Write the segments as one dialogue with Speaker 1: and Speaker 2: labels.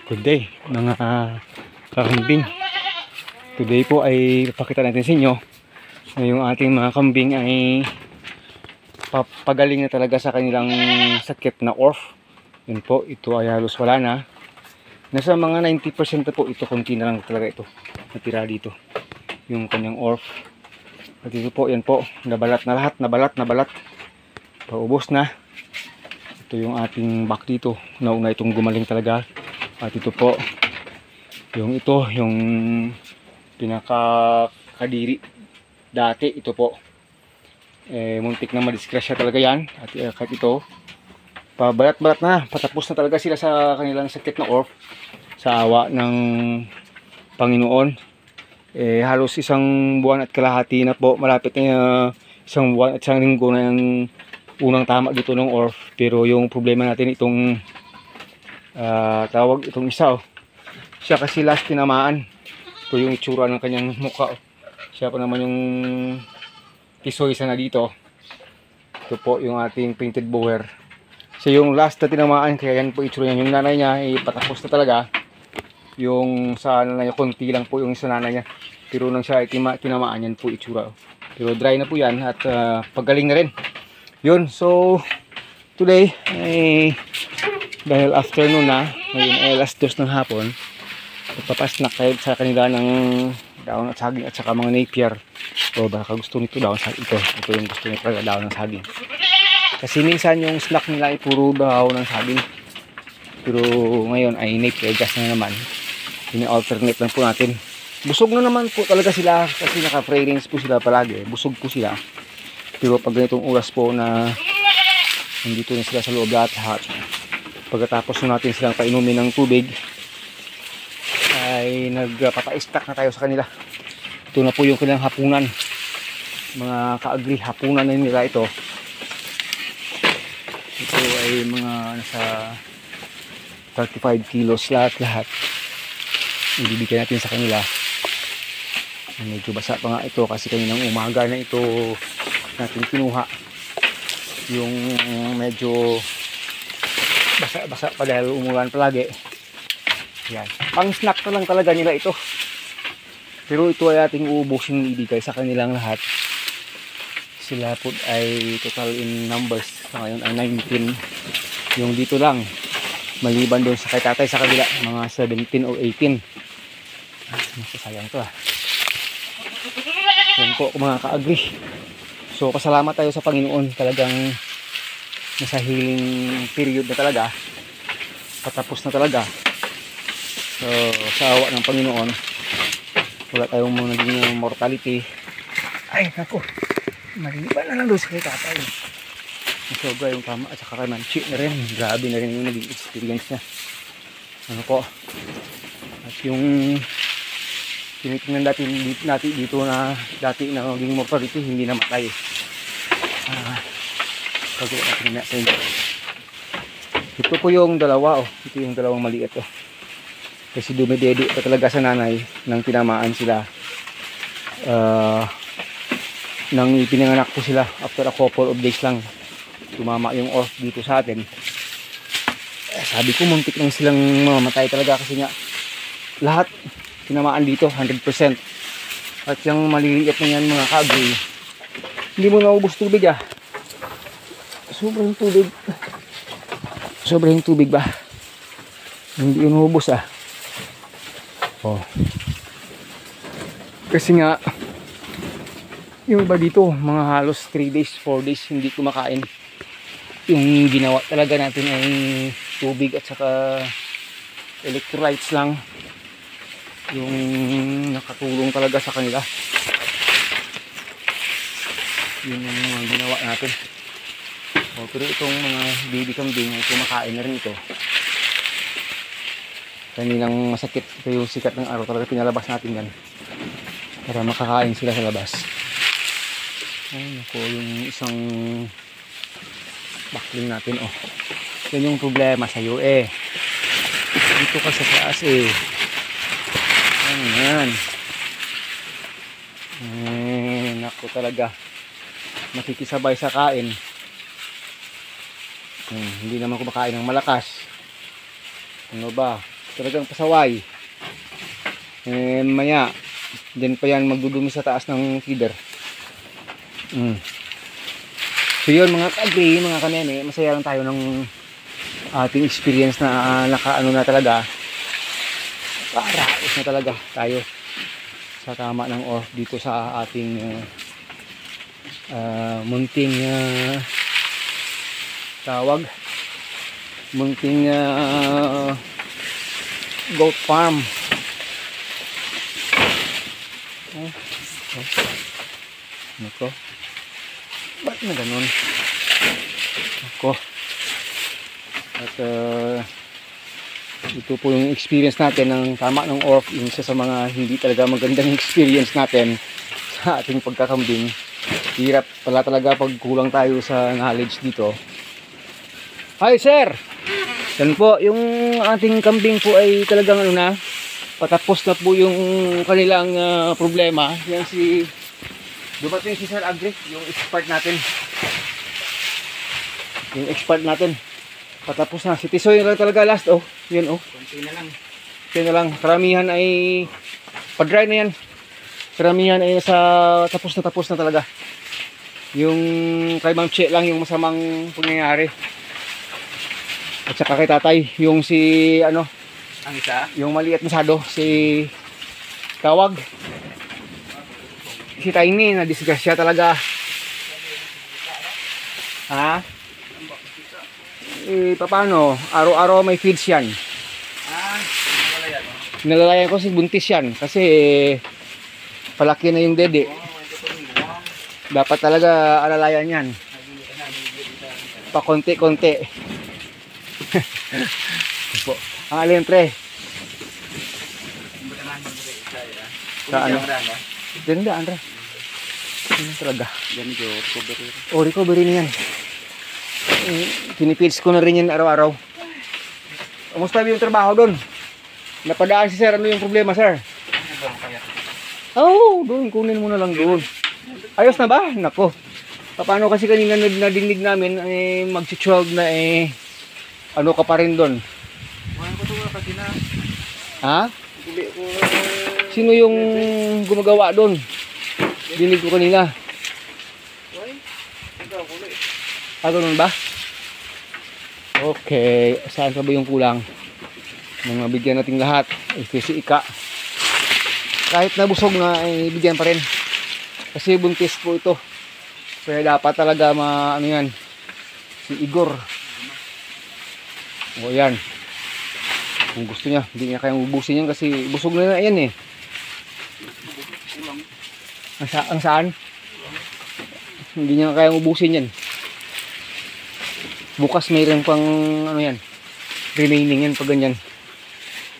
Speaker 1: Good day mga kakambing. Today po ay ipakita natin sa inyo na yung ating mga kambing ay papagaling na talaga sa kanilang sakit na orf. Yun po, ito ay halos wala na. Nasa mga 90% na po ito, konti na lang talaga ito natira dito yung kanyang orf. At ito po, yan po, nabalat na lahat, nabalat paubos na. Ito yung ating back dito, nauna itong gumaling talaga. At ito po yung pinakakadiri dati, ito po muntik na madisgrasya talaga yan. At kahit ito pabalat-balat na, patapos na talaga sila sa kanilang sakit na orf sa awa ng Panginoon. Halos isang buwan at kalahati na po, malapit na isang buwan at isang linggo na yung unang tama dito ng orf. Pero yung problema natin itong tawag itong isa, siya kasi last tinamaan. Ito yung itsura ng kanyang mukha, siya pa naman yung tisoy isa na dito. Ito po yung ating painted bower, siya yung last na tinamaan, kaya yan po itsura niya. Yung nanay niya ay patapos na talaga. Yung sa nanay niya, konti lang po yung sa nanay niya, pero nang siya ay tinamaan, yan po itsura. Pero dry na po yan at pagaling na rin yun. So today dahil afternoon na, ngayon ay alas 2 ng hapon, magpapasnak tayo sa kanila ng daon at saging at saka mga napier. O baka gusto nito daon saging, ito yung gusto nito talaga, daon ng saging. Kasi minsan yung snack nila ay puro daon ng saging, pero ngayon ay napier gas na naman. Ini-alternate lang po natin. Busog na naman po talaga sila kasi naka-free range po sila palagi, busog po sila. Pero pag ganitong oras po na nandito na sila sa loob lahat, pagkatapos natin silang painumin ng tubig, ay nagpapa-stack na tayo sa kanila. Ito na po yung kanilang hapunan, mga ka-agri, hapunan na nila ito. Ito ay mga nasa 35 kilos lahat. Ibibigay natin sa kanila. Medyo basa pa nga ito kasi kaninang umaga na ito natin kinuha. Yung medyo basa pa dahil umulan palagi. Yan, pang snack na lang talaga nila ito, pero ito ay ating uubusin, ibigay sa kanilang lahat. Sila po ay total in numbers sa ngayon ay 19 yung dito lang, maliban doon sa kay tatay sa kabila, mga 17 o 18. Sayang to yan po mga ka-agri. So pasalamat tayo sa Panginoon, talagang nasa healing period na talaga, patapos na talaga. So sa awa ng Panginoon, wala tayong mga naging mortality. Ay nako, maliban na lang doon sa kay tatay, sobra yung tama at saka kay Manchi na rin, grabe na rin yung naging experience niya. Ano po, at yung tinitingnan natin dito na dati na naging mortality, hindi namatay. Pagkita natin na sa inyo. Ito po yung dalawa, ito yung dalawang maliit kasi dumidede pa talaga sa nanay nang tinamaan sila. Nang ipinanganak po sila, after a couple of days lang tumama yung orf dito sa atin. Sabi ko muntik nang silang mamatay talaga kasi nga lahat tinamaan dito 100%. At yung maliliit na yan mga ka-agri, hindi mo naubos tubig sobrang tubig ba, hindi yun naubos kasi nga yung iba dito mga halos 3 days 4 days hindi kumakain. Yung ginawa talaga natin ay tubig at saka electrolytes lang yung nakatulong talaga sa kanila. Yun yung mga ginawa natin. Pero itong mga baby kambing ay kumakain na rin ito. Kanilang masakit, ito yung sikat ng araw talaga, pinalabas natin yan para makakain sila sa labas. Ay naku, yung isang bakling natin yan yung problema sa'yo dito ka sa taas yan. Naku talaga, makikisabay sa kain. Hindi naman kumakain ng malakas. Ano ba? Talagang pasaway. Maya, dyan pa yan magdudumi sa taas ng feeder. So yun mga ka-agree, mga kanene, masaya lang tayo ng ating experience na nakaano na talaga. Paraos na talaga tayo sa tama ng off dito sa ating munting tawag, munting goat farm. Nako, ba't na ganun? Nako, at ito po yung experience natin ng tama ng off, yung isa sa mga hindi talaga magandang experience natin sa ating pagkakambing. Hirap pala talaga pag kulang tayo sa knowledge dito. Hi sir! Yan po, yung ating kambing po ay talagang ano na, patapos na po yung kanilang problema. Yan si, dumating si Sir Agri, yung expert natin. Yung expert natin. Patapos na. Si Tisoy lang talaga last. Oh, yun oh. Kunti na lang. Kunti na lang. Karamihan ay pa-dry na yan. Karamihan ay tapos na talaga. Yung kay Ma'am Che lang yung masamang pangyayari. At saka kay tatay, yung si ano, ang isa, yung maliit masyado, si Tawag. Si Tiny na disgrasya talaga. Ha? Paano? Araw-araw may feeds yan. Nalalayan ko si buntis yan kasi palaki na yung dede. Dapat talaga alalayan yan. Pa konti-konti. Ang alin pre? Sa ano? Ganda Andra. Ano talaga? Ganito, recovery. Oh, recovery na yan. Pinipits ko na rin yan araw-araw. Kamusta yung trabaho doon? Napadaan si sir, ano yung problema sir? Oh, doon, kunin mo na lang doon. Ayos na ba? Nako. Paano kasi kanina nadinig namin mag-12 na ano ka pa rin doon? Ha? Sino yung gumagawa doon? Dinig ko kanina. Ganun ba? Okay, saan ka ba yung kulang? Nang mabigyan natin lahat, si Ika. Kahit nabusog na, bigyan pa rin. Kasi buntis po ito. Kaya dapat talaga ano yan, si Igor. O yan. Kung gusto niya, hindi niya kayang ubusin yan kasi busog na yan eh. Ang saan? Hindi niya kayang ubusin yan. Bukas mayroon pang ano yan, remaining yan pag ganyan.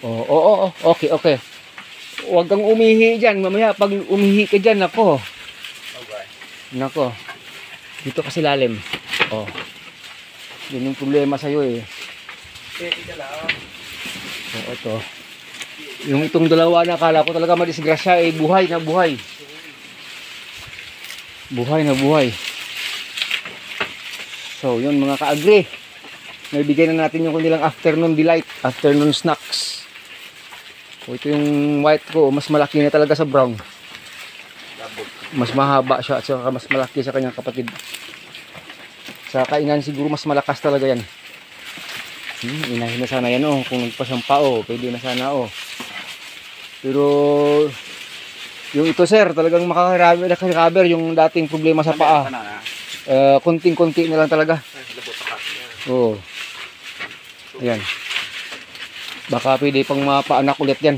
Speaker 1: Okay. Huwag kang umihi dyan. Mamaya pag umihi ka dyan, nako. Dito kasi lalim. Yun yung problema sa'yo eh. Ito. Yung itong dalawa na akala ko talaga madisgrasya buhay na buhay. Buhay na buhay. So, yun mga ka-agree. Naibigay na natin yung kanilang afternoon delight, afternoon snacks. Ito yung white ko, mas malaki na talaga sa brown. Mas mahaba siya at saka mas malaki sa kanyang kapatid. Sa kainan siguro mas malakas talaga yan. Inahin na sana yan kung nagpasampa pwede na sana Pero yung ito sir, talagang makaka-recover yung dating problema sa paa. Konting-konti na lang talaga. Ayan. Baka pwede pang mapaanak ulit yan.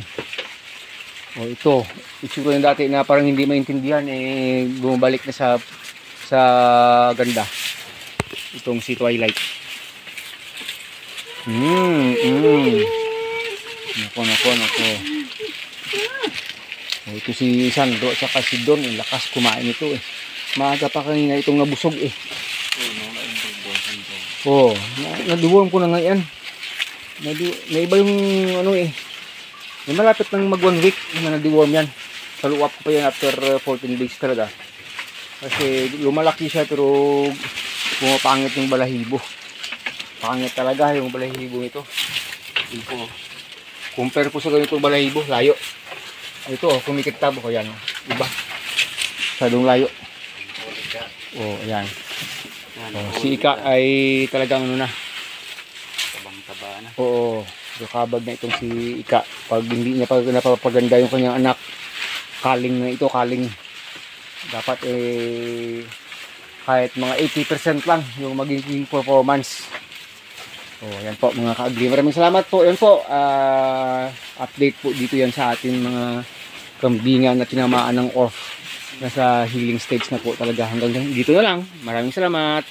Speaker 1: Ito. Itsura yung dati na parang hindi maintindihan bumabalik na sa ganda. Itong si Twilight. Nako. Ito si Sandro at saka si Don. Lakas kumain ito Maaga pa kanina itong nabusog na-deworm ko na ngayon. Naiba yung may malapit nang mag 1 week na na-deworm yan. Follow up ko pa yan after 14 days talaga. Kasi lumalaki siya pero pumapangit yung balahibo. Pangit talaga yung balahibo nito. Compare po sa ganitong balahibo, layo. Ito, kumikit tabo ko yan. Iba. Sadong layo. Oh, ayan. Oh, si Ika ay talagang ano na.
Speaker 2: Tabang-taba na.
Speaker 1: Oo, kabag na itong si Ika. Pag hindi niya napapaganda yung kanyang anak, kaling na ito, kaling. Dapat kahit mga 80% lang yung magiging performance. Oh, yan po mga ka-agree. Maraming salamat po. Yan po, update po dito yan sa atin mga kambingan na tinamaan ng off. Nasa healing stage na po talaga. Hanggang dito na lang. Maraming salamat.